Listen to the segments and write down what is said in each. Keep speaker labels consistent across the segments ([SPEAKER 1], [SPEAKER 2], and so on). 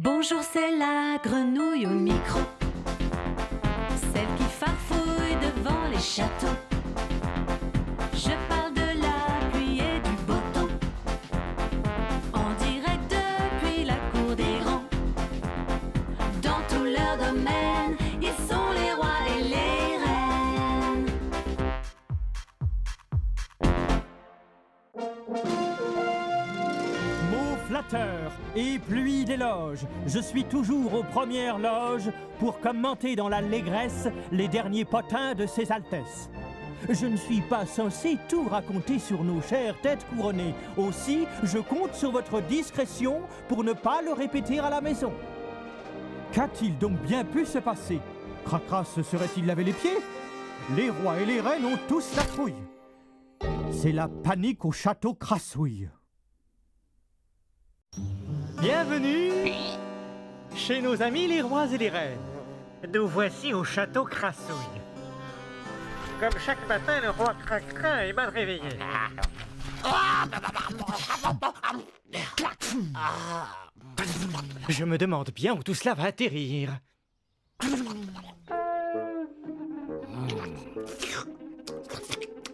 [SPEAKER 1] Bonjour, c'est la grenouille au micro, celle qui farfouille devant les châteaux. Je parle de la pluie et du beau temps, en direct depuis la cour des grands. Dans tout leur domaine, ils sont les rois et les reines.
[SPEAKER 2] Mots flatteurs et pluie d'éloges, je suis toujours aux premières loges pour commenter dans l'allégresse les derniers potins de ses altesses. Je ne suis pas censé tout raconter sur nos chères têtes couronnées. Aussi, je compte sur votre discrétion pour ne pas le répéter à la maison. Qu'a-t-il donc bien pu se passer? Cracra se serait-il lavé les pieds? Les rois et les reines ont tous la trouille. C'est la panique au château Crassouille.
[SPEAKER 3] Bienvenue chez nos amis les rois et les reines. Nous voici au château Crassouille. Comme chaque matin, le roi Cracra est mal réveillé. Je me demande bien où tout cela va atterrir.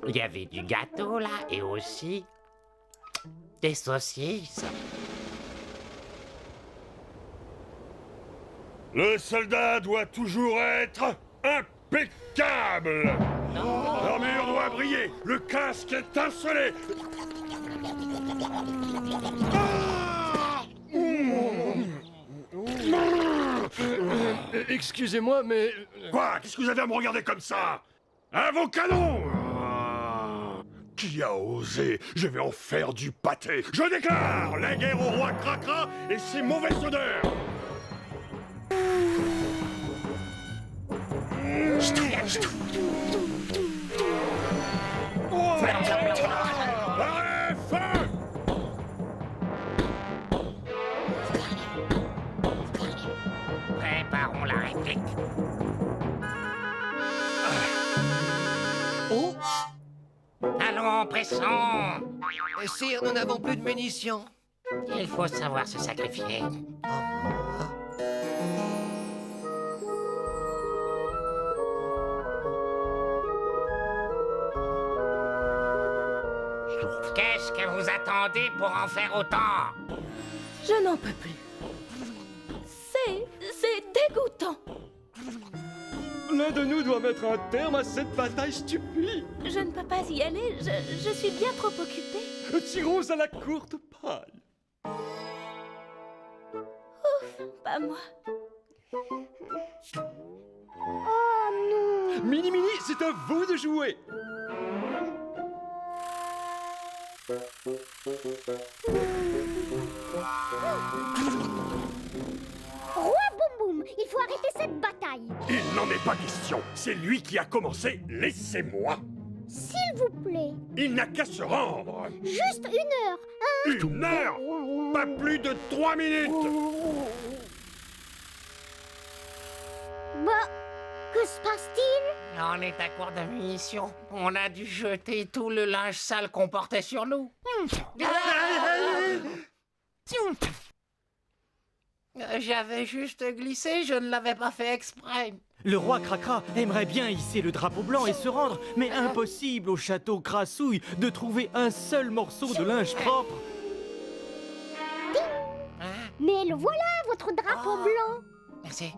[SPEAKER 4] Il y avait du gâteau là et aussi des saucisses.
[SPEAKER 5] Le soldat doit toujours être impeccable. L'armure doit briller, le casque étinceler.
[SPEAKER 6] Excusez-moi, mais...
[SPEAKER 5] Quoi? Qu'est-ce que vous avez à me regarder comme ça? À vos canons! Qui a osé? Je vais en faire du pâté. Je déclare la guerre au roi Cracra et ses mauvaises odeurs. Arrête, feu!
[SPEAKER 4] Préparons la réplique.
[SPEAKER 6] Oh,
[SPEAKER 4] Allons, pressons.
[SPEAKER 6] sire, nous n'avons plus de munitions.
[SPEAKER 4] Il faut savoir se sacrifier. Qu'est-ce que vous attendez pour en faire autant?
[SPEAKER 1] Je n'en peux plus. C'est dégoûtant.
[SPEAKER 6] L'un de nous doit mettre un terme à cette bataille stupide.
[SPEAKER 1] Je ne peux pas y aller, je suis bien trop occupée.
[SPEAKER 6] Tirons à la courte paille.
[SPEAKER 1] Pas moi.
[SPEAKER 6] Mini, c'est à vous de jouer.
[SPEAKER 7] Roi Boum Boum, il faut arrêter cette bataille.
[SPEAKER 5] Il n'en est pas question. C'est lui qui a commencé. Laissez-moi.
[SPEAKER 7] S'il vous plaît.
[SPEAKER 5] Il n'a qu'à se rendre.
[SPEAKER 7] Juste 1 heure.
[SPEAKER 5] Une heure? Pas plus de 3 minutes.
[SPEAKER 7] Bah, que se passe-t-il?
[SPEAKER 4] On est à court de munitions. On a dû jeter tout le linge sale qu'on portait sur nous. J'avais juste glissé, je ne l'avais pas fait exprès.
[SPEAKER 3] Le roi Cracra aimerait bien hisser le drapeau blanc et se rendre, mais impossible au château Crassouille de trouver un seul morceau de linge propre.
[SPEAKER 7] Mais le voilà, votre drapeau blanc.
[SPEAKER 4] Merci.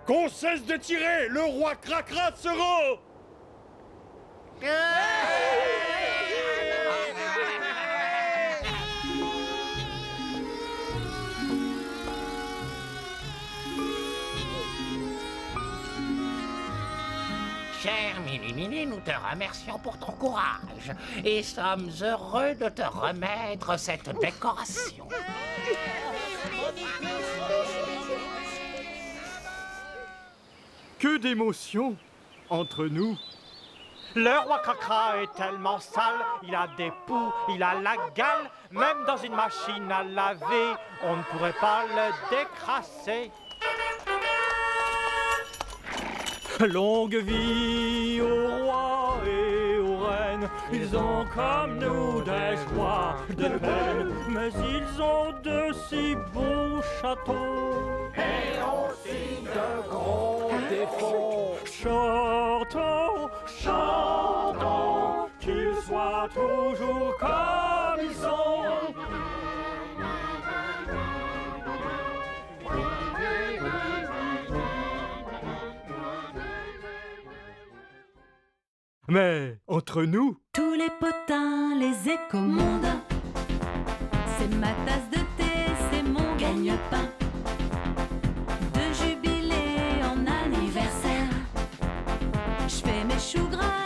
[SPEAKER 5] Qu'on cesse de tirer. Le roi Cracra se rend.
[SPEAKER 4] Cher Mini, nous te remercions pour ton courage et sommes heureux de te remettre cette décoration.
[SPEAKER 3] Que d'émotions entre nous. Le roi Cracra est tellement sale, il a des poux, il a la gale, même dans une machine à laver, on ne pourrait pas le décrasser.
[SPEAKER 2] Longue vie aux rois et aux reines, ils ont comme nous des joies, des peines, mais ils ont de si beaux châteaux. Et aussi de gros défauts. Chantons, chantons, qu'ils soient toujours comme ils sont.
[SPEAKER 6] Mais entre nous,
[SPEAKER 1] Tous les potins, les écomondas, c'est ma tasse de thé, c'est mon gagne-pain. De jubilé en anniversaire, je fais mes choux gras